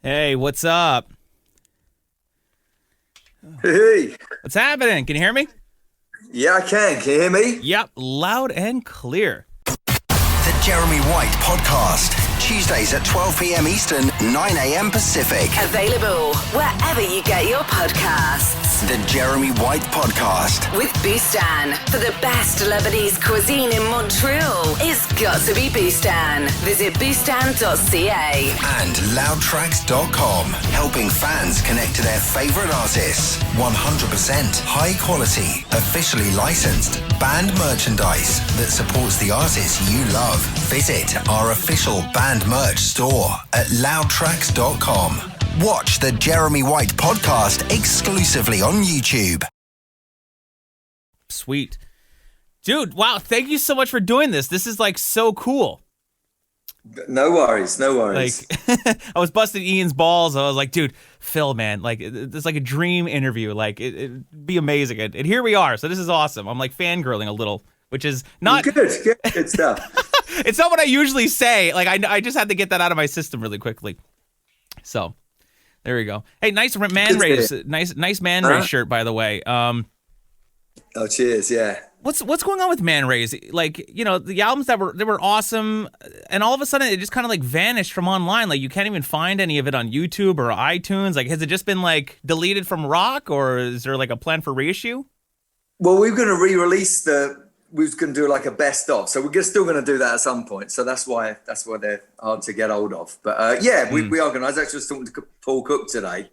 Hey, what's up? Hey. What's happening? Can you hear me? Yeah, I can. Can you hear me? Yep, loud and clear. The Jeremy White Podcast. Tuesdays at 12 p.m. Eastern, 9 a.m. Pacific. Available wherever you get your podcasts. The Jeremy White Podcast. With Bustan. For the best Lebanese cuisine in Montreal, it's got to be Bustan. Visit bustan.ca. And loudtracks.com. Helping fans connect to their favourite artists. 100% high quality, officially licensed band merchandise that supports the artists you love. Visit our official band merch store at loudtracks.com. Watch the Jeremy White Podcast exclusively on YouTube. Sweet. Dude, wow, thank you so much for doing this. This is like so cool. No worries, no worries. Like, I was busting Ian's balls. I was like, dude, Phil, man, like, it's like a dream interview. Like, it'd be amazing. And here we are. So this is awesome. I'm like fangirling a little, which is not good stuff. It's not what I usually say. Like, I just had to get that out of my system really quickly. So there we go. Hey, nice Manraze, nice Manraze shirt, by the way. Oh, cheers, yeah. What's going on with Manraze? Like, you know, the albums they were awesome, and all of a sudden it just kind of like vanished from online. Like, you can't even find any of it on YouTube or iTunes. Like, has it just been like deleted from rock, or is there like a plan for reissue? Well, we're going to re-release we was going to do like a best of, so we're still going to do that at some point. So that's why they're hard to get hold of. But we are going to. I was actually just talking to Paul Cook today.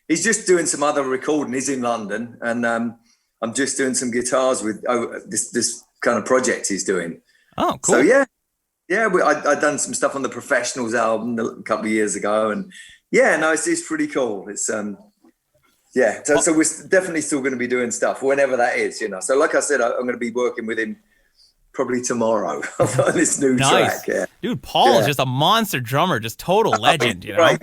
He's just doing some other recording. He's in London, and I'm just doing some guitars with this kind of project he's doing. Oh, cool. So yeah. I done some stuff on the Professionals album a couple of years ago, and it's pretty cool. It's so we're definitely still going to be doing stuff whenever that is, you know. So like I said, I'm going to be working with him probably tomorrow on this new track. Yeah. Dude, Paul is just a monster drummer, just total legend, you know. Right.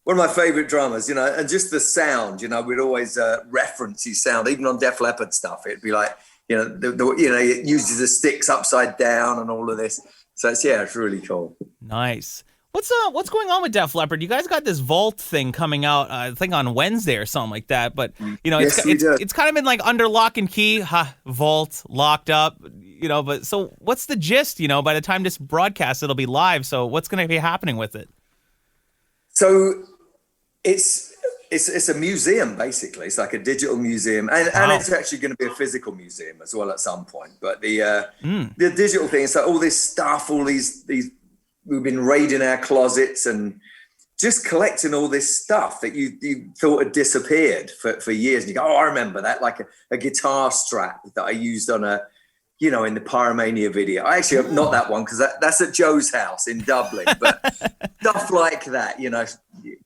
One of my favorite drummers, you know, and just the sound, you know, we'd always reference his sound, even on Def Leppard stuff. It'd be like, you know, it uses the sticks upside down and all of this. So it's really cool. Nice. What's going on with Def Leppard? You guys got this Vault thing coming out, I think on Wednesday or something like that. But you know, it's kind of been like under lock and key. Vault locked up, you know. But so what's the gist? You know, by the time this broadcast, it'll be live. So what's going to be happening with it? So it's a museum basically. It's like a digital museum, and it's actually going to be a physical museum as well at some point. But the digital thing is like all this stuff, all these. We've been raiding our closets and just collecting all this stuff that you thought had disappeared for years. And you go, oh, I remember that, like a guitar strap that I used on in the Pyromania video. I actually, not that one, because that's at Joe's house in Dublin. But stuff like that, you know,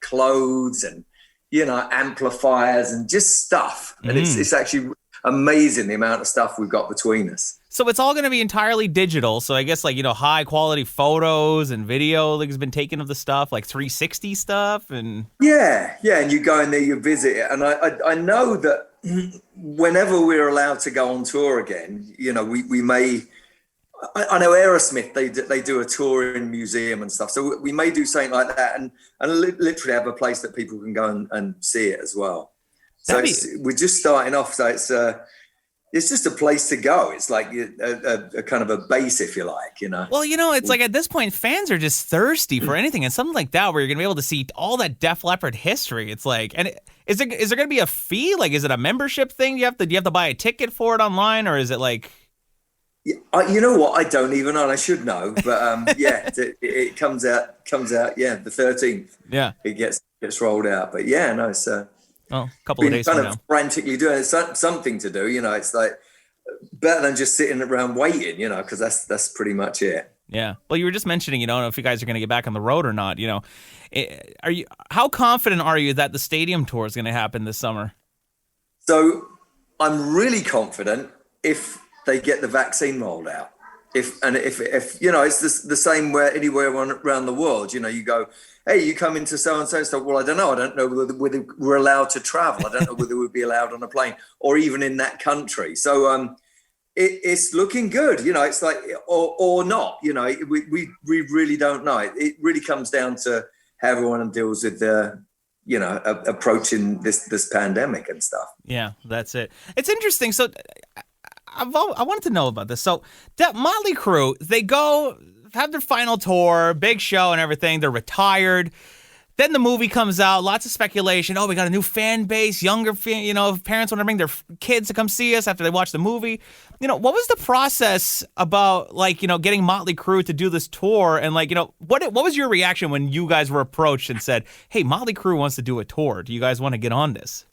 clothes and, you know, amplifiers and just stuff. And it's actually amazing the amount of stuff we've got between us. So it's all going to be entirely digital. So I guess, like, you know, high quality photos and video like has been taken of the stuff, like 360 stuff. And yeah. And you go in there, you visit it. And I know that whenever we're allowed to go on tour again, you know, we may, I know Aerosmith, they do a tour in museum and stuff. So we may do something like that and literally have a place that people can go and see it as well. So we're just starting off. So it's just a place to go. It's like a kind of a base, if you like, you know. Well, you know, it's like at this point, fans are just thirsty for anything, and something like that where you're gonna be able to see all that Def Leppard history. It's like, and is there gonna be a fee? Like, is it a membership thing? Do you have to buy a ticket for it online, or is it like? Yeah, you know what? I don't even know. I should know, but it comes out. Yeah, the 13th. Yeah, it gets rolled out. But yeah, no, it's a couple of days from now. Kind of frantically doing it. It's something to do, you know. It's like better than just sitting around waiting, you know, because that's pretty much it. Yeah. Well, you were just mentioning, you know, if you guys are going to get back on the road or not. You know, how confident are you that the Stadium Tour is going to happen this summer? So I'm really confident if they get the vaccine rolled out. If you know, it's the same where anywhere around the world, you know, you go, hey, you come into so-and-so stuff. Well, I don't know whether we're allowed to travel. I don't know whether we'd be allowed on a plane or even in that country. So it's looking good, you know, it's like, or not, you know, we really don't know. It really comes down to how everyone deals with the, approaching this pandemic and stuff. Yeah, that's it. It's interesting. So I wanted to know about this. So that Motley Crue, they go have their final tour, big show and everything. They're retired. Then the movie comes out, lots of speculation. Oh, we got a new fan base, younger, parents want to bring their kids to come see us after they watch the movie. What was the process about, getting Motley Crue to do this tour? And, what was your reaction when you guys were approached and said, hey, Motley Crue wants to do a tour. Do you guys want to get on this?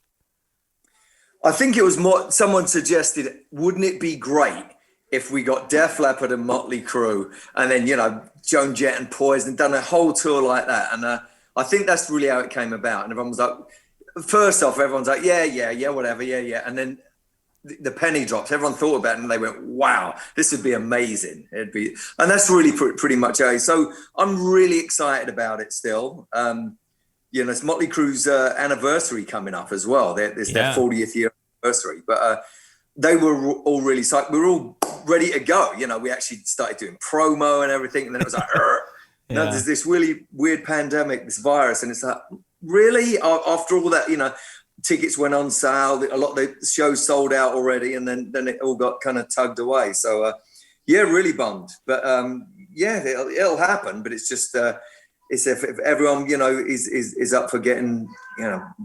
I think it was more, someone suggested, wouldn't it be great if we got Def Leppard and Motley Crue and then, Joan Jett and Poison, done a whole tour like that? And, I think that's really how it came about. And everyone was like, first off, everyone's like, yeah, whatever, yeah. And then the penny drops. Everyone thought about it and they went, wow, this would be amazing. And that's really pretty much it. So I'm really excited about it still. It's Motley Crue's anniversary coming up as well. It's their 40th year anniversary. But they were all really psyched. We were all ready to go. We actually started doing promo and everything. And then it was like, no, there's this really weird pandemic, this virus, and it's like, really? After all that, tickets went on sale, a lot of the shows sold out already, and then it all got kind of tugged away. So, really bummed. But it'll happen. But it's just, it's if everyone, is up for getting,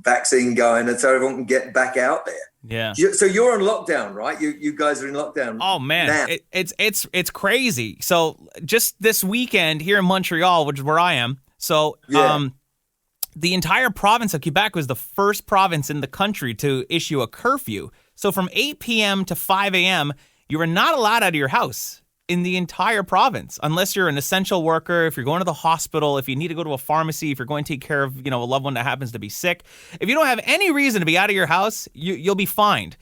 vaccine going, and so everyone can get back out there. Yeah. So you're on lockdown, right? You guys are in lockdown. Oh man, it's crazy. So just this weekend here in Montreal, which is where I am. So the entire province of Quebec was the first province in the country to issue a curfew. So from 8 p.m. to 5 a.m., you were not allowed out of your house in the entire province, unless you're an essential worker, if you're going to the hospital, if you need to go to a pharmacy, if you're going to take care of, a loved one that happens to be sick. If you don't have any reason to be out of your house, you'll be fined.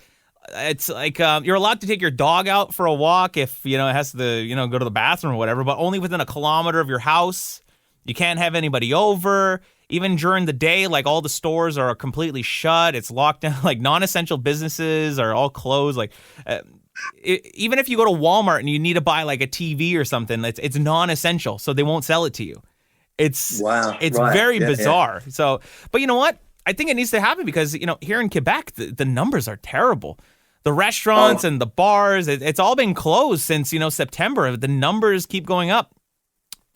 It's like you're allowed to take your dog out for a walk if, it has to, go to the bathroom or whatever, but only within a kilometer of your house. You can't have anybody over. Even during the day, all the stores are completely shut. It's locked down. Non-essential businesses are all closed. Even if you go to Walmart and you need to buy a TV or something, it's non-essential, so they won't sell it to you. It's very bizarre. Yeah. So, but you know what? I think it needs to happen because here in Quebec, the numbers are terrible. The restaurants and the bars, it's all been closed since September. The numbers keep going up.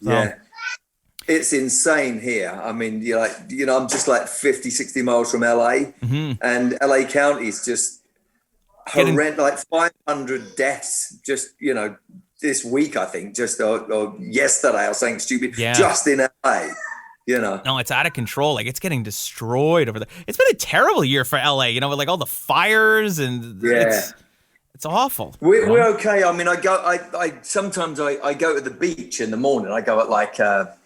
So. Yeah. It's insane here. I mean, I'm just 50, 60 miles from LA, and LA County is just horrendous, 500 deaths just, this week, I think, just or yesterday, I was saying stupid, just in LA, No, it's out of control. It's getting destroyed over there. It's been a terrible year for LA, with all the fires and it's awful. We're okay. I mean, sometimes I go to the beach in the morning. I go at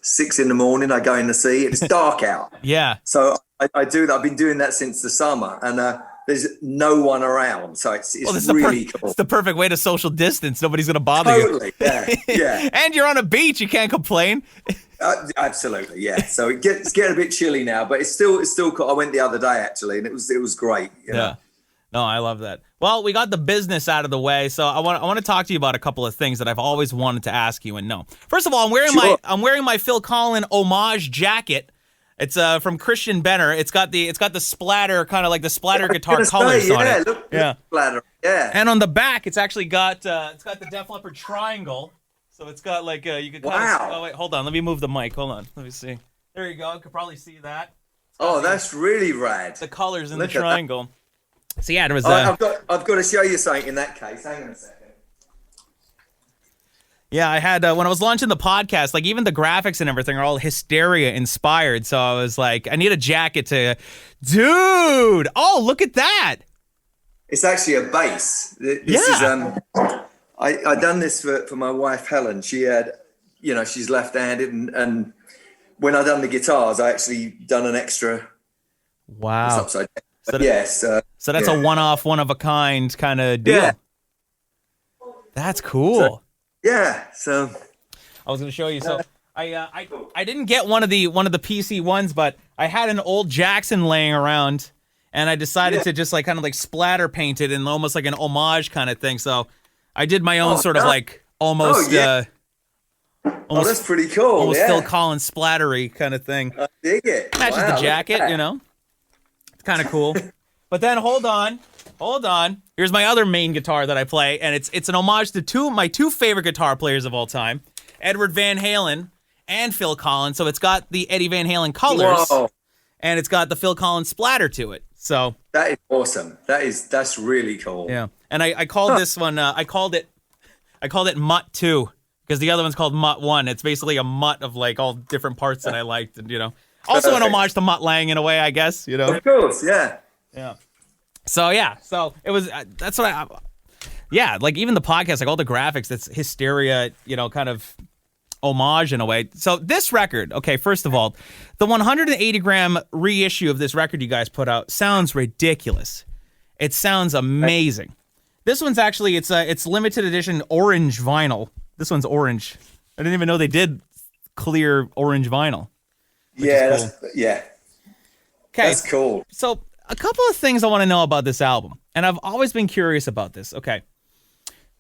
6 in the morning. I go in the sea. It's dark out. Yeah. So I do that. I've been doing that since the summer, and there's no one around. So it's really cool. It's the perfect way to social distance. Nobody's going to bother you. Totally. Yeah. And you're on a beach. You can't complain. Absolutely. Yeah. So it's getting a bit chilly now, but it's still cool. I went the other day actually, and it was great. Yeah. No, I love that. Well, we got the business out of the way, so I want to talk to you about a couple of things that I've always wanted to ask you and know. First of all, I'm wearing my Phil Collen homage jacket. It's from Christian Benner. It's got the splatter, kind of like the splatter guitar colors on it. Look, splatter. Yeah. And on the back, it's actually got the Def Leppard triangle. So it's got you could kind of. Oh wait, hold on. Let me move the mic. Hold on. Let me see. There you go. You could probably see that. That's really rad. The colors in the triangle. So yeah, it was. I've got to show you something in that case. Hang on a second. Yeah, I had when I was launching the podcast, even the graphics and everything are all Hysteria inspired. So I was like, I need a jacket to, dude. Oh, look at that! It's actually a bass. This is I done this for my wife Helen. She had, she's left-handed, and when I done the guitars, I actually done an extra. Wow. It's upside down. So yes. So that's a one-off, one-of-a-kind kind of deal. Yeah. That's cool. So I was going to show you. So I didn't get one of the PC ones, but I had an old Jackson laying around, and I decided to just kind of splatter paint it in almost like an homage kind of thing. So I did my own sort of almost Almost, that's pretty cool. Almost Phil Collins splattery kind of thing. I dig it. Matches the jacket, you know. It's kind of cool. But then hold on. Here's my other main guitar that I play, and it's an homage to my two favorite guitar players of all time, Edward Van Halen and Phil Collins. So it's got the Eddie Van Halen colors, and it's got the Phil Collins splatter to it. So that is awesome. That's really cool. Yeah, and I called this one. I called it Mutt 2 because the other one's called Mutt 1. It's basically a mutt of like all different parts that I liked, and also an homage to Mutt Lange in a way, I guess. Of course, yeah. So it was. That's what like even the podcast, like all the graphics, that's Hysteria, kind of homage in a way. So this record, okay, first of all, the 180-gram reissue of this record you guys put out sounds ridiculous. It sounds amazing. This one's actually it's limited edition orange vinyl. This one's orange. I didn't even know they did clear orange vinyl. Yeah, cool. Okay, that's cool. So a couple of things I want to know about this album, and I've always been curious about this. Okay.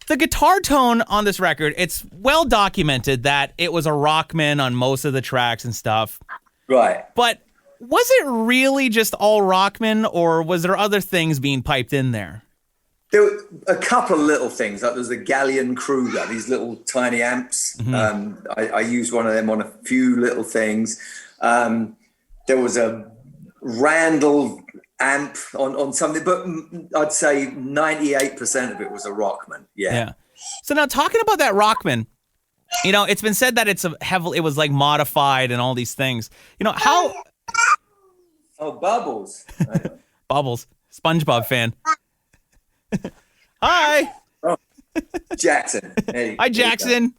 The guitar tone on this record, it's well documented that it was a ROCKMAN on most of the tracks and stuff. Right. But was it really just all ROCKMAN, or was there other things being piped in there? There were a couple of little things. Like there was the Galleon Kruger, these little tiny amps. Mm-hmm. I used one of them on a few little things. There was a Randall amp on something, but I'd say 98% of it was a ROCKMAN. Yeah. So now talking about that ROCKMAN, it's been said that it was like modified and all these things. How? Oh, Bubbles. Bubbles, SpongeBob fan. Hi. Oh, Jackson. Hey, hi, Jackson.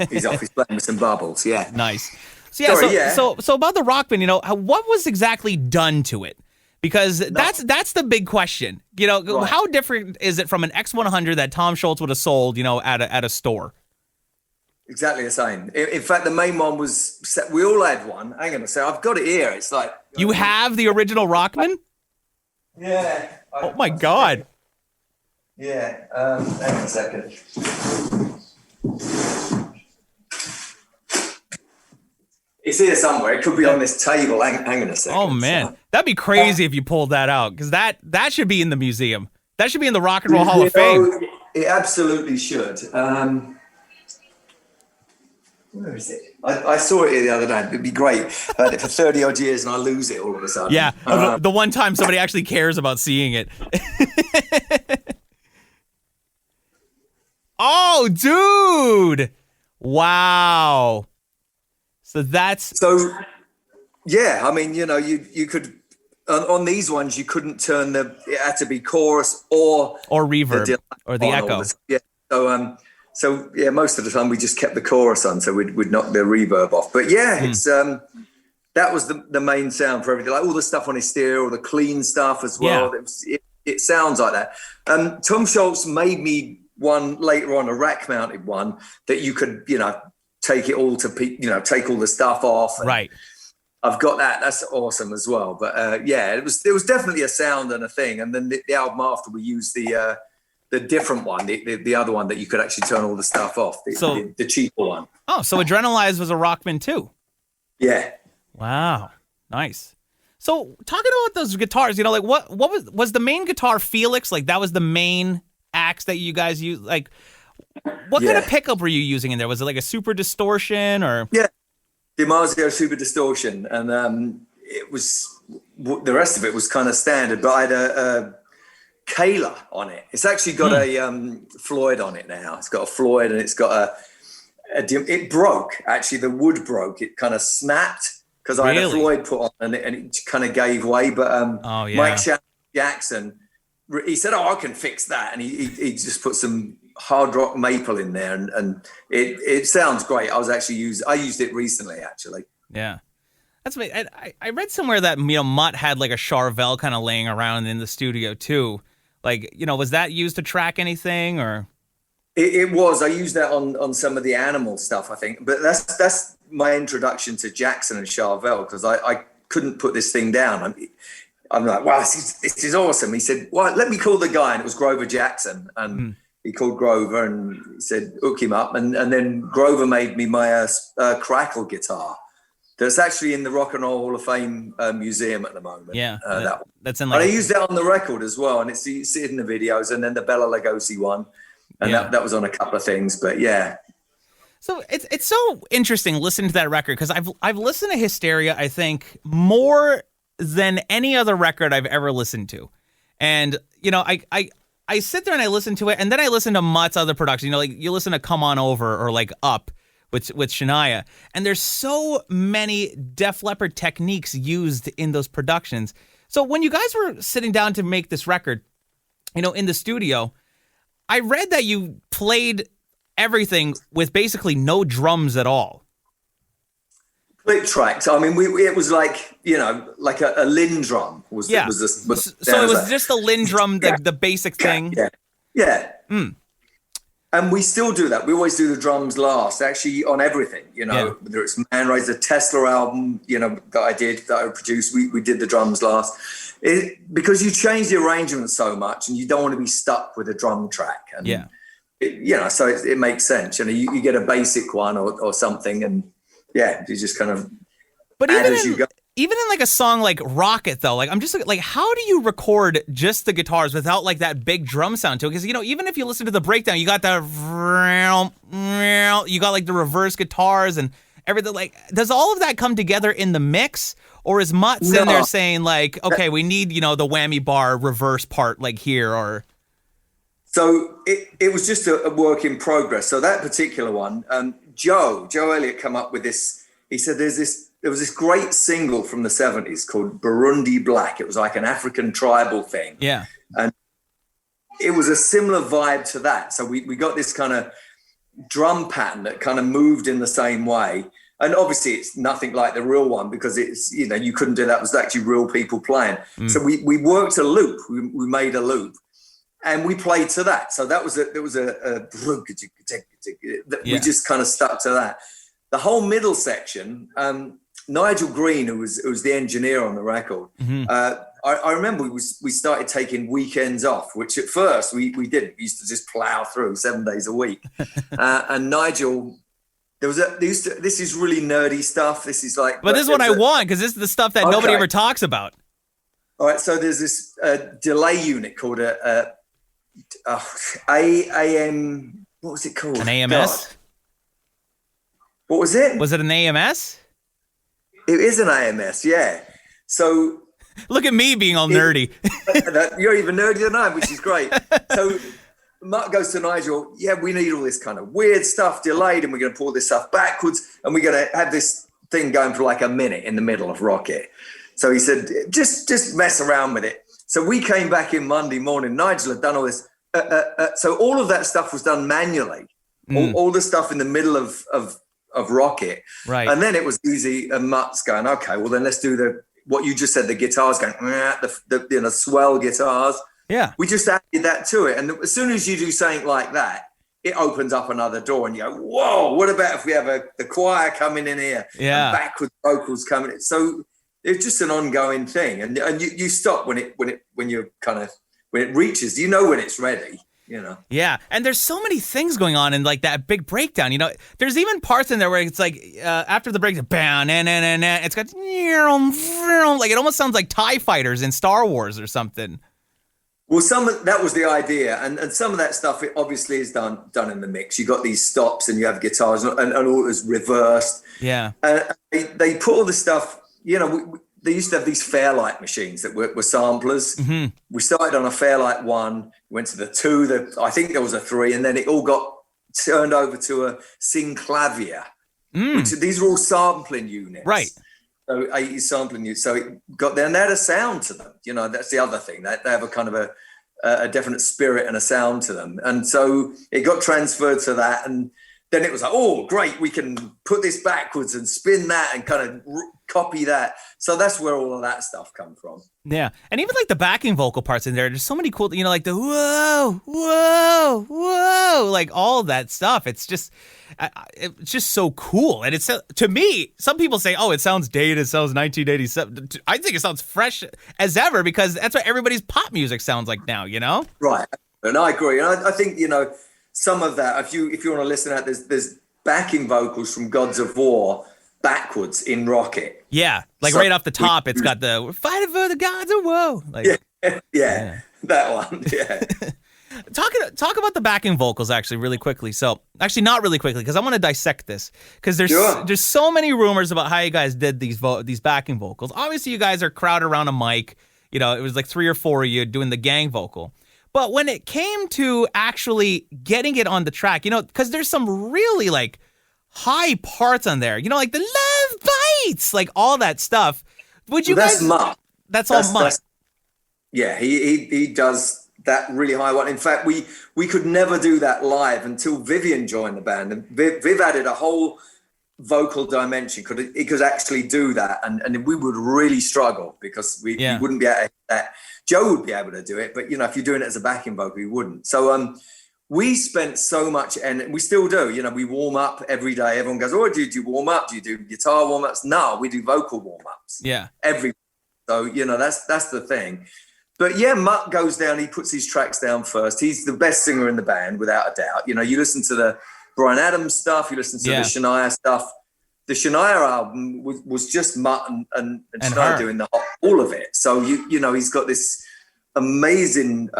He's off. He's playing with some bubbles. Yeah. Nice. So So about the ROCKMAN, what was exactly done to it? Because that's the big question. Right. How different is it from an X100 that Tom Scholz would have sold, at a store? Exactly the same. In fact, the main one was set. We all had one. Hang on a second. I've got it here. It's like you have the original ROCKMAN? Yeah. Oh my God. Yeah. Hang on a second. It's here somewhere. It could be on this table. Hang on a second. Oh man, that'd be crazy if you pulled that out, because that should be in the museum. That should be in the Rock and Roll Hall of Fame. It absolutely should. Where is it? I saw it here the other day. It'd be great. I had it for 30 odd years and I lose it all of a sudden. Yeah, the one time somebody actually cares about seeing it. Oh, dude! Wow. So yeah. I mean, you could on these ones you couldn't turn it had to be chorus or reverb or the echo. Yeah. So yeah, most of the time we just kept the chorus on, so we'd knock the reverb off. But yeah, it's that was the main sound for everything. Like all the stuff on Hysteria, all the clean stuff as well. Yeah. It sounds like that. Tom Scholz made me one later on, a rack mounted one that you could take it all to take all the stuff off. Right. I've got that. That's awesome as well. But there was definitely a sound and a thing. And then the album after, we used the different one, the other one that you could actually turn all the stuff off. The cheaper one. Oh, so Adrenalize was a ROCKMAN too. Yeah. Wow. Nice. So talking about those guitars, what was the main guitar Felix? Like that was the main axe that you guys used? Like what kind of pickup were you using in there? Was it like a super distortion or? Yeah, DiMarzio super distortion, and it was the rest of it was kind of standard. But I had a Kayla on it. It's actually got a Floyd on it now. It's got a Floyd, and it's got it broke. Actually, the wood broke. It kind of snapped because I had a Floyd put on, and it kind of gave way. But Mike Jackson, he said, "Oh, I can fix that," and he just put some hard rock maple in there, and it sounds great. I used it recently, actually. Yeah, that's me. I read somewhere that Mutt had like a Charvel kind of laying around in the studio too. Like, was that used to track anything or? It was. I used that on some of the Animal stuff, I think. But that's my introduction to Jackson and Charvel, because I couldn't put this thing down. I'm like, wow, this is awesome. He said, well, let me call the guy, and it was Grover Jackson, and he called Grover and he said, hook him up. And then Grover made me my crackle guitar. That's actually in the Rock and Roll Hall of Fame museum at the moment. Yeah, that's in. Like, and I used that on the record as well, and you see it in the videos. And then the Bela Lugosi one, and that was on a couple of things. But yeah, so it's so interesting listening to that record because I've listened to Hysteria, I think, more than any other record I've ever listened to, and you know I sit there and I listen to it, and then I listen to Mutt's other productions. You know, like you listen to Come On Over or like Up with Shania, and there's so many Def Leppard techniques used in those productions. So when you guys were sitting down to make this record, you know, in the studio, I read that you played everything with basically no drums at all. Click tracks. I mean, it was like, you know, like a Linn Drum was. Yeah. So it was just a Linn Drum, the basic thing. Yeah. And we still do that. We always do the drums last, actually, on everything, you know, whether it's Manraze, the Tesla album, you know, that I produced, we did the drums last. Because you change the arrangement so much and you don't want to be stuck with a drum track. And, you know, so it makes sense. You know, you get a basic one or something and, you just kind of add as you go. Even in like a song like Rocket, though, like I'm just like, how do you record just the guitars without like that big drum sound to it? Because, you know, even if you listen to the breakdown, you got that, you got like the reverse guitars and everything. Like, does all of that come together in the mix? Or is Mutt sitting there saying like, okay, we need, you know, the whammy bar reverse part like here or... So it was just a work in progress. So that particular one, Joe Elliott come up with this. He said there was this great single from the 70s called Burundi Black. It was like an African tribal thing. Yeah. And it was a similar vibe to that. So we got this kind of drum pattern that kind of moved in the same way. And obviously it's nothing like the real one because it's, you know, you couldn't do that. It was actually real people playing. So we worked a loop. We made a loop and we played to that. So that was we just kind of stuck to that. The whole middle section, Nigel Green, who was the engineer on the record, I remember we started taking weekends off, which at first we didn't. We used to just plow through 7 days a week. And Nigel, this is really nerdy stuff. This is like... But this is what I want, because this is the stuff that nobody ever talks about. All right, so there's this delay unit called AM... What was it called? An AMS? God. What was it? Was it an AMS? It is an AMS, yeah. So... Look at me being all nerdy. You're even nerdier than I am, which is great. So Mutt goes to Nigel, we need all this kind of weird stuff delayed, and we're going to pull this stuff backwards, and we're going to have this thing going for like a minute in the middle of Rocket. So he said, just mess around with it. So we came back in Monday morning. Nigel had done all this. So all of that stuff was done manually. All the stuff in the middle of Rocket. Right. And then it was easy, and Mutt's going, okay, well then let's do what you just said, the guitars going, the swell guitars. Yeah. We just added that to it. And as soon as you do something like that, it opens up another door and you go, whoa, what about if we have the choir coming in here? Yeah. And backwards vocals coming in. So it's just an ongoing thing. And you stop when it reaches, you know when it's ready. You know. Yeah, and there's so many things going on in like that big breakdown. You know, there's even parts in there where it's like after the breakdown, it's got like it almost sounds like TIE fighters in Star Wars or something. Well, that was the idea, and some of that stuff it obviously is done in the mix. You got these stops, and you have guitars, and all is reversed. Yeah, they put all the stuff. You know, they used to have these Fairlight machines that were samplers. Mm-hmm. We started on a Fairlight 1, went to the 2, I think there was a 3, and then it all got turned over to a Synclavier. These are all sampling units. Right. So 80 sampling units. So it got there, and they had a sound to them. You know, that's the other thing. They have a kind of a definite spirit and a sound to them. And so it got transferred to that, and then it was like, oh, great, we can put this backwards and spin that and kind of copy that. So that's where all of that stuff come from. Yeah. And even like the backing vocal parts in there, there's so many cool, you know, like the whoa, whoa, whoa, like all that stuff. It's just so cool. And it's, to me, some people say, oh, it sounds dated, it sounds 1987. I think it sounds fresh as ever because that's what everybody's pop music sounds like now, you know? Right. And I agree. And I think, some of that, if you want to listen to that, there's backing vocals from Gods of War backwards in Rocket. Yeah. Like right off the top, it's got the "We're fighting for the Gods of War." Like, yeah. That one. Yeah. Talk about the backing vocals actually really quickly. So actually not really quickly because I want to dissect this because there's so many rumors about how you guys did these backing vocals. Obviously you guys are crowded around a mic. It was like 3 or 4 of you doing the gang vocal. But when it came to actually getting it on the track, because there's some really like high parts on there, like the love bites, like all that stuff. Would you that's guys? Mutt. That's all Mutt. Yeah, he does that really high one. In fact, we could never do that live until Vivian joined the band, and Viv added a whole vocal dimension. He could actually do that, and we would really struggle because we wouldn't be able to hit that. Joe would be able to do it, but if you're doing it as a backing vocal, you wouldn't. So we spent so much, and we still do. We warm up every day. Everyone goes, "Oh, do you warm up? Do you do guitar warm ups?" No, we do vocal warm ups. Yeah, so that's the thing. But yeah, Mutt goes down. He puts his tracks down first. He's the best singer in the band, without a doubt. You listen to the Bryan Adams stuff. You listen to the Shania stuff. The Shania album was just Mutt and Shania doing all of it. So he's got this amazing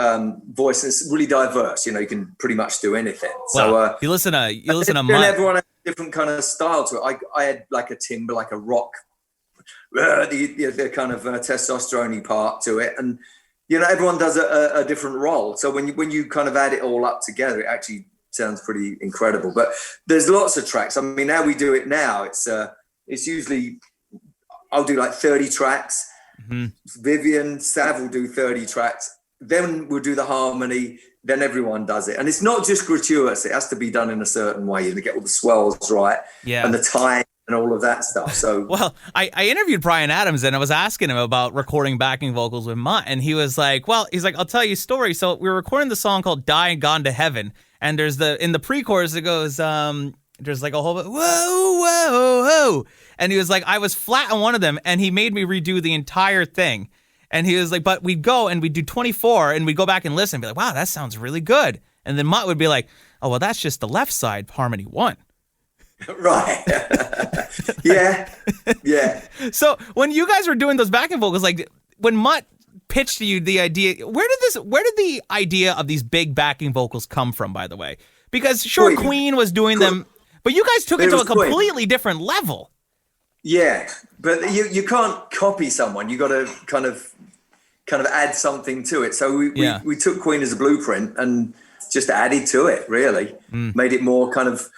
voice. And it's really diverse. You can pretty much do anything. Well, so you listen to Mutt. Everyone has a different kind of style to it. I had like a timbre, like a rock, the kind of testosterone-y part to it, and everyone does a different role. So when you kind of add it all up together, it actually sounds pretty incredible. But there's lots of tracks. I mean, now we do it now. It's usually I'll do like 30 tracks. Mm-hmm. Vivian, Sav will do 30 tracks. Then we'll do the harmony. Then everyone does it, and it's not just gratuitous. It has to be done in a certain way. You get all the swells right, and the time. And all of that stuff. So well, I interviewed Bryan Adams and I was asking him about recording backing vocals with Mutt, and he was like, I'll tell you a story. So we were recording the song called "Die and Gone to Heaven," and there's in the pre-chorus it goes, there's like a whole whoa, whoa, whoa, and he was like, I was flat on one of them, and he made me redo the entire thing, and he was like, but we'd go and we'd do 24, and we'd go back and listen, and be like, wow, that sounds really good, and then Mutt would be like, oh well, that's just the left side, harmony 1. Right. Yeah. So when you guys were doing those backing vocals, like when Mutt pitched to you the idea, where did the idea of these big backing vocals come from, by the way? Because Queen was doing them, but you guys took it to a completely different level. Yeah, but you can't copy someone. You got to kind of add something to it. So we took Queen as a blueprint and just added to it, really. Made it more kind of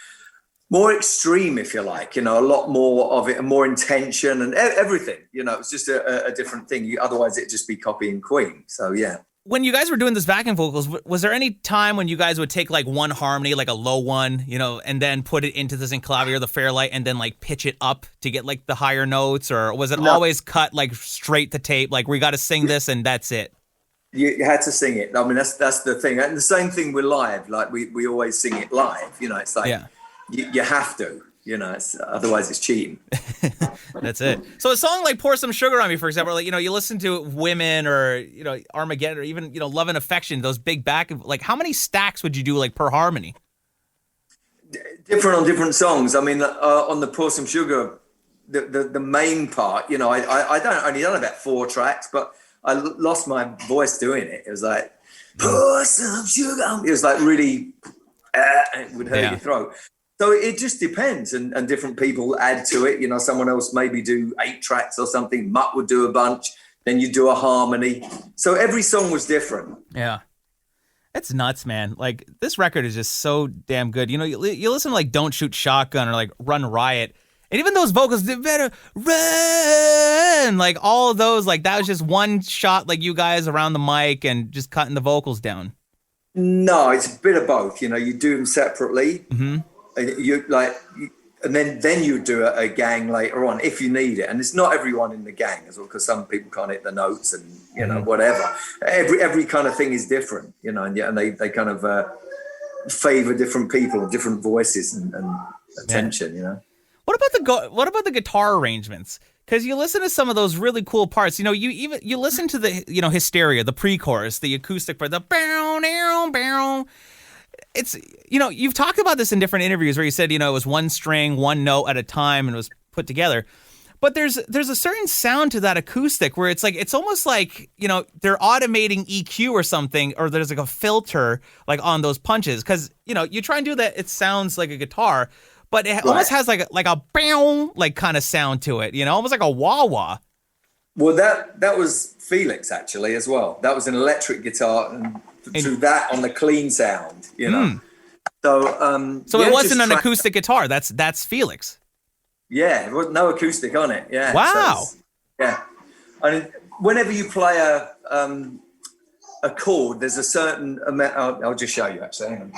more extreme, if you like, a lot more of it and more intention and everything, it's just a different thing. Otherwise it'd just be copying Queen. So yeah. When you guys were doing this backing vocals, was there any time when you guys would take like one harmony, like a low one, and then put it into the Synclavier, the Fairlight, and then like pitch it up to get like the higher notes? Or was it always cut like straight to tape? Like we got to sing this and that's it. You had to sing it. I mean, that's the thing. And the same thing with live. Like we always sing it live, it's like, You have to, otherwise it's cheating. That's it. So a song like Pour Some Sugar on Me, for example, like, you listen to Women or, Armageddon or even, Love and Affection, those big like how many stacks would you do like per harmony? Different on different songs. I mean, on the Pour Some Sugar, the main part, I only done about 4 tracks, but I lost my voice doing it. It was like, pour some sugar. It was like really, it would hurt your throat. So it just depends, and different people add to it. Someone else maybe do 8 tracks or something. Mutt would do a bunch. Then you do a harmony. So every song was different. Yeah, it's nuts, man. Like this record is just so damn good. You listen to like "Don't Shoot Shotgun" or like "Run Riot," and even those vocals, they better run. Like all of those, like that was just one shot, like you guys around the mic and just cutting the vocals down. No, it's a bit of both. You do them separately. Mm-hmm. And then you do a gang later on if you need it, and it's not everyone in the gang as well, because some people can't hit the notes and whatever. Every kind of thing is different, and they kind of favor different people, different voices and attention. What about the guitar arrangements? Because you listen to some of those really cool parts. You know, you listen to the Hysteria, the pre-chorus, the acoustic part, the bow down bow. It's you've talked about this in different interviews where you said it was one string, one note at a time, and it was put together. But there's a certain sound to that acoustic where it's almost like, they're automating EQ or something, or there's like a filter like on those punches. Because, you try and do that, it sounds like a guitar, but it almost has like a bow, like kind of sound to it, almost like a wah-wah. Well, that was Felix actually as well. That was an electric guitar, and through that on the clean sound, So it wasn't an acoustic guitar. That's Felix. Yeah, there was no acoustic on it. Yeah. Wow. So yeah. I mean, whenever you play a chord, there's a certain amount. I'll just show you actually. Hang on.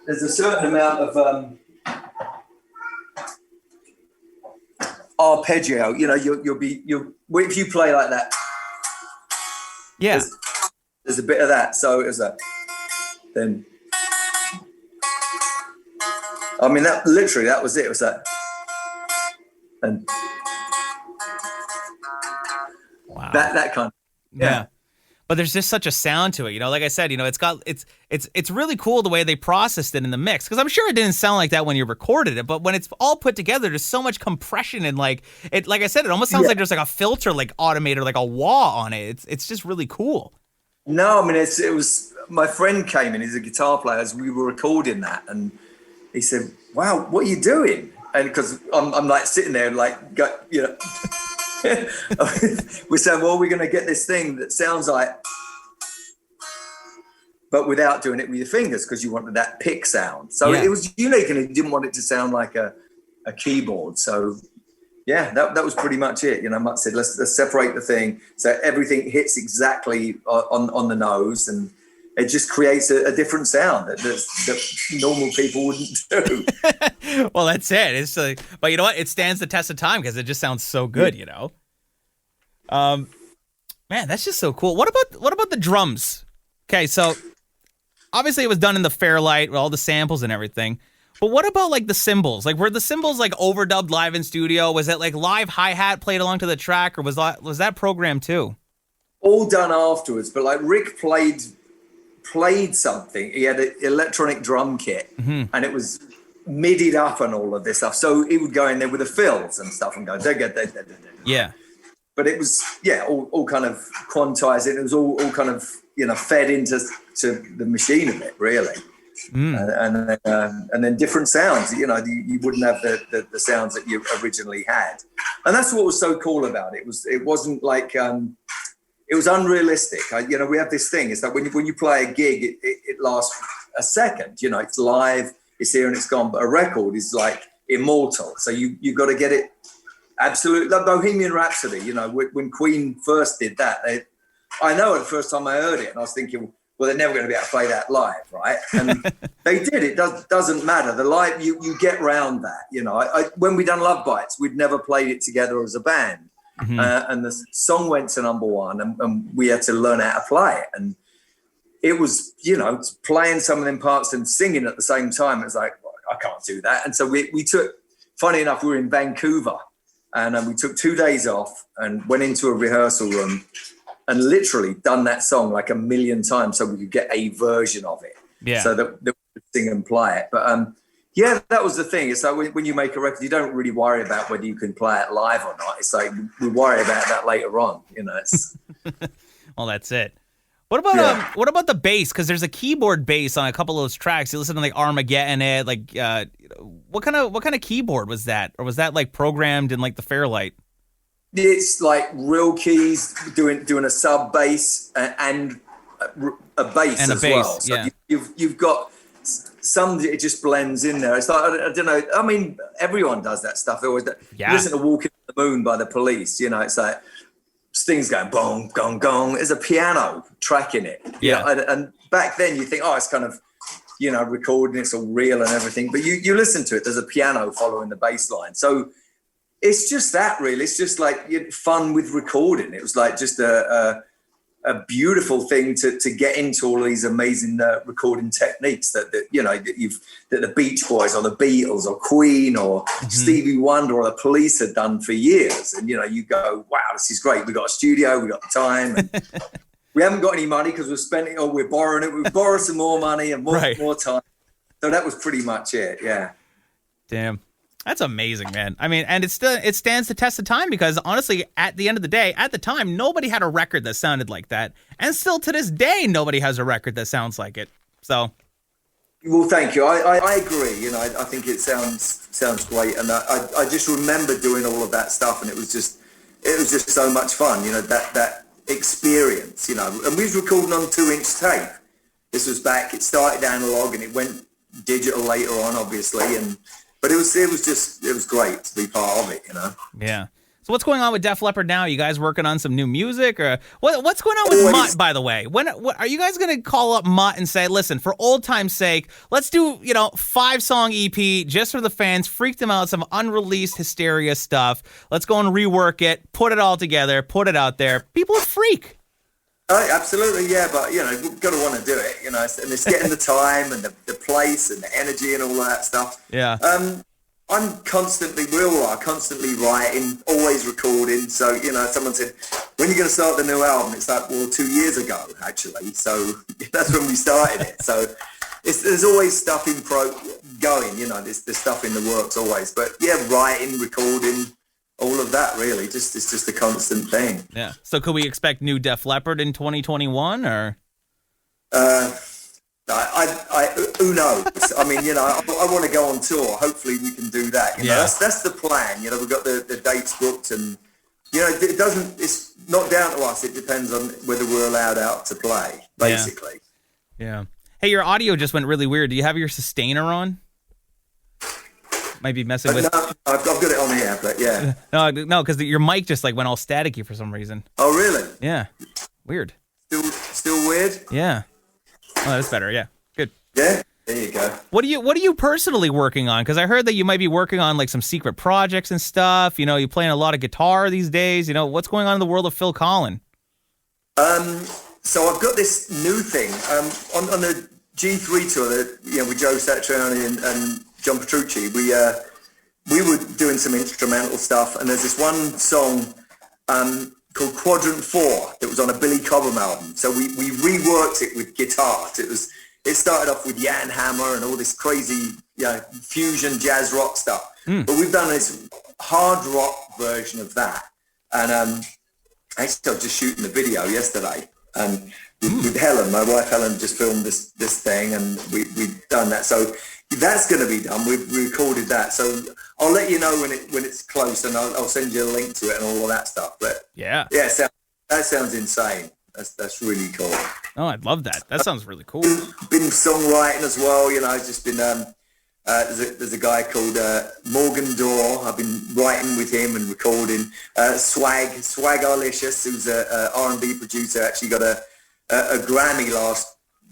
There's a certain amount of arpeggio. If you play like that. Yeah. There's a bit of that. So it's then. I mean, that was it. It was that. And wow. That kind of yeah. But there's just such a sound to it, like I said, it's really cool the way they processed it in the mix, because I'm sure it didn't sound like that when you recorded it, but when it's all put together, there's so much compression and like I said, it almost sounds like there's like a filter like automated, like a wah on it. It's just really cool. No, I mean it was my friend came in, he's a guitar player, as we were recording that, and he said, "Wow, what are you doing?" And because I'm like sitting there, like, we're saying, well, we're going to get this thing that sounds like, but without doing it with your fingers, because you wanted that pick sound. So it was unique, and you didn't want it to sound like a keyboard. So yeah, that was pretty much it. Mutt said, let's separate the thing so everything hits exactly on the nose, and it just creates a different sound that normal people wouldn't do. Well, that's it. It's but you know what? It stands the test of time because it just sounds so good, Man, that's just so cool. What about the drums? Okay, so obviously it was done in the Fairlight with all the samples and everything. But what about like the cymbals? Like, were the cymbals like overdubbed live in studio? Was it like live hi-hat played along to the track, or was that programmed too? All done afterwards, but like Rick played something. He had an electronic drum kit, and it was midied up and all of this stuff. So he would go in there with the fills and stuff and go, yeah. But it was, all kind of quantized. It was all kind of, fed into the machine a bit, really. And then different sounds. You wouldn't have the sounds that you originally had, and that's what was so cool about it. It wasn't like. It was unrealistic. We have this thing. It's like when you play a gig, it lasts a second. It's live, it's here and it's gone. But a record is like immortal. So you got to get it absolutely. Like Bohemian Rhapsody. When Queen first did that, I know the first time I heard it, and I was thinking, well, they're never going to be able to play that live, right? And they did. It doesn't matter. The live, you get round that. When we done Love Bites, we'd never played it together as a band. And the song went to #1, and we had to learn how to play it. And it was, playing some of them parts and singing at the same time. It was like, well, I can't do that. And so we took, funny enough, we were in Vancouver, and we took 2 days off and went into a rehearsal room and literally done that song like a million times so we could get a version of it. Yeah. So that we could sing and play it. But yeah, that was the thing. It's like when you make a record, you don't really worry about whether you can play it live or not. It's like we worry about that later on. It's well, that's it. What about the bass? Because there's a keyboard bass on a couple of those tracks. You listen to like Armageddon, like what kind of keyboard was that, or was that like programmed in like the Fairlight? It's like real keys doing a sub bass and a bass and as well. So yeah. You've got. Some it just blends in there. It's like I don't know. I mean, everyone does that stuff. They always You listen to "Walking on the Moon" by the Police. It's like Sting's going boom, gong, gong. There's a piano track in it. Yeah. And back then you think, oh, it's kind of recording. It's all real and everything. But you listen to it. There's a piano following the bass line. So it's just that really. It's just like fun with recording. It was like just a beautiful thing to get into all these amazing recording techniques that the Beach Boys or the Beatles or Queen or Stevie Wonder or the Police had done for years. And you go, wow, this is great. We got a studio, we got the time. And we haven't got any money because we're spending, or we're borrowing it. We borrow some more money and more time. So that was pretty much it. Yeah. Damn. That's amazing, man. I mean, and it stands the test of time because honestly, at the end of the day, at the time, nobody had a record that sounded like that. And still to this day, nobody has a record that sounds like it. So. Well, thank you. I agree. I think it sounds great. And I just remember doing all of that stuff, and it was just so much fun, that experience, and we was recording on 2-inch tape. This was back, it started analog and it went digital later on, obviously. But it was great to be part of it, Yeah. So what's going on with Def Leppard now? You guys working on some new music, or what's going on with Mutt? By the way, what are you guys going to call up Mutt and say, listen, for old time's sake, let's do 5-song EP just for the fans, freak them out, some unreleased Hysteria stuff. Let's go and rework it, put it all together, put it out there. People would freak. Absolutely, yeah, but you've got to want to do it, and it's getting the time and the place and the energy and all that stuff. Yeah. I'm constantly writing, always recording. So someone said, when are you going to start the new album? It's like, well, 2 years ago actually. So that's when we started it. So there's always stuff going. There's stuff in the works always. But yeah, writing, recording. All of that, really, it's just a constant thing. Yeah. So could we expect new Def Leppard in 2021, or? Who knows? I mean, I want to go on tour. Hopefully, we can do that. That's the plan. We've got the dates booked, and it doesn't. It's not down to us. It depends on whether we're allowed out to play, basically. Yeah. Hey, your audio just went really weird. Do you have your sustainer on? Might be messing with. No, I've got it on here, but yeah. No, because your mic just went all staticky for some reason. Oh, really? Yeah. Weird. Still weird? Yeah. Oh, that's better. Yeah. Good. Yeah. There you go. What are you personally working on? Because I heard that you might be working on like some secret projects and stuff. You're playing a lot of guitar these days. What's going on in the world of Phil Collen? So I've got this new thing on the G3 tour that with Joe Satriani and John Petrucci, we were doing some instrumental stuff, and there's this one song called Quadrine 4 that was on a Billy Cobham album. So we reworked it with guitars. It started off with Jan Hammer and all this crazy fusion jazz rock stuff. But we've done this hard rock version of that. And actually I was just shooting the video yesterday. And with Helen, my wife Helen, just filmed this thing, and we've done that. So that's going to be done. We've recorded that. So I'll let you know when it's close, and I'll send you a link to it and all of that stuff. But yeah, that sounds insane. That's really cool. Oh, I'd love that. That sounds really cool. Been songwriting as well. I've just been there's a guy called Morgan Dorr. I've been writing with him and recording. Swagalicious, who's a R&B producer, actually got a Grammy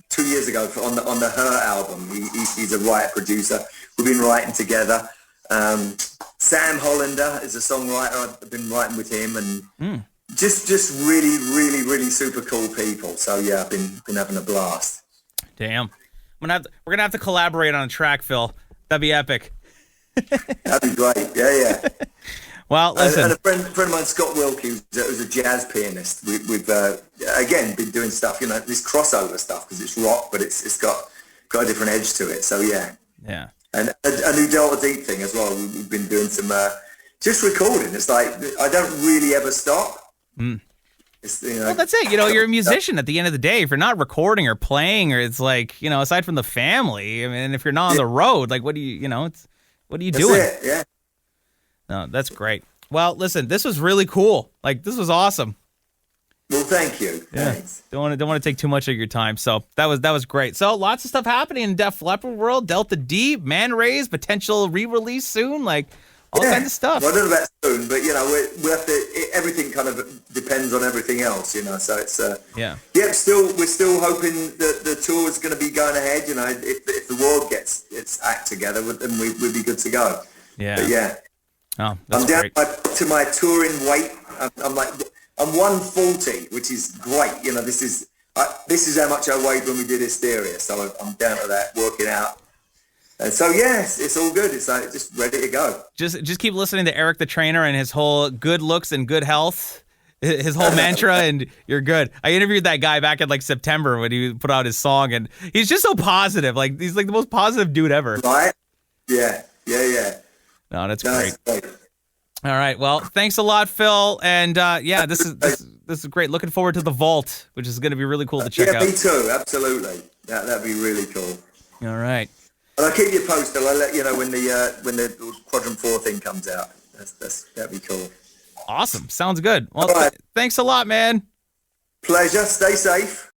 2 years ago on the Her album. He's a writer producer. We've been writing together. Sam Hollander is a songwriter. I've been writing with him, and just really, really, really super cool people. So yeah, I've been having a blast. Damn. We're gonna have to collaborate on a track, Phil. That'd be epic. That'd be great. Yeah. Well, listen. And a friend of mine, Scott Wilkie, who's a jazz pianist. We've again been doing stuff, this crossover stuff, because it's rock, but it's got a different edge to it. So yeah. And a new Delta Deep thing as well. We've been doing some just recording. It's like I don't really ever stop. Well, that's it. You're a musician at the end of the day. If you're not recording or playing, or it's like, aside from the family, I mean, if you're not on the road, like, what are you doing? It, yeah. No, that's great. Well, listen, this was really cool. Like, this was awesome. Well, thank you. Yeah. Thanks. Don't want to take too much of your time. So that was great. So lots of stuff happening in Def Leppard world. Delta D, Manraze, potential re-release soon. Like, all kinds of stuff. Well, I don't know about soon, but we have to. Everything kind of depends on everything else, So it's we're still hoping that the tour is going to be going ahead. If the world gets its act together, then we'd be good to go. Yeah. But yeah. Oh, that's I'm down great. to my touring weight. I'm like I'm 140, which is great. You know, this is how much I weighed when we did Hysteria, so I'm down to that, working out. And so yes, it's all good. It's like just ready to go. Just keep listening to Eric the Trainer and his whole good looks and good health, his whole mantra, and you're good. I interviewed that guy back in like September when he put out his song, and he's just so positive. Like he's like the most positive dude ever. Right? Yeah. No, that's great. All right. Well, thanks a lot, Phil. And yeah, this is great. Looking forward to the Vault, which is going to be really cool to check out. Yeah, me too. Absolutely. That'd be really cool. All right. And I'll keep you posted. I'll let you know when the Quadrine 4 thing comes out. That'd be cool. Awesome. Sounds good. Well, right. Thanks a lot, man. Pleasure. Stay safe.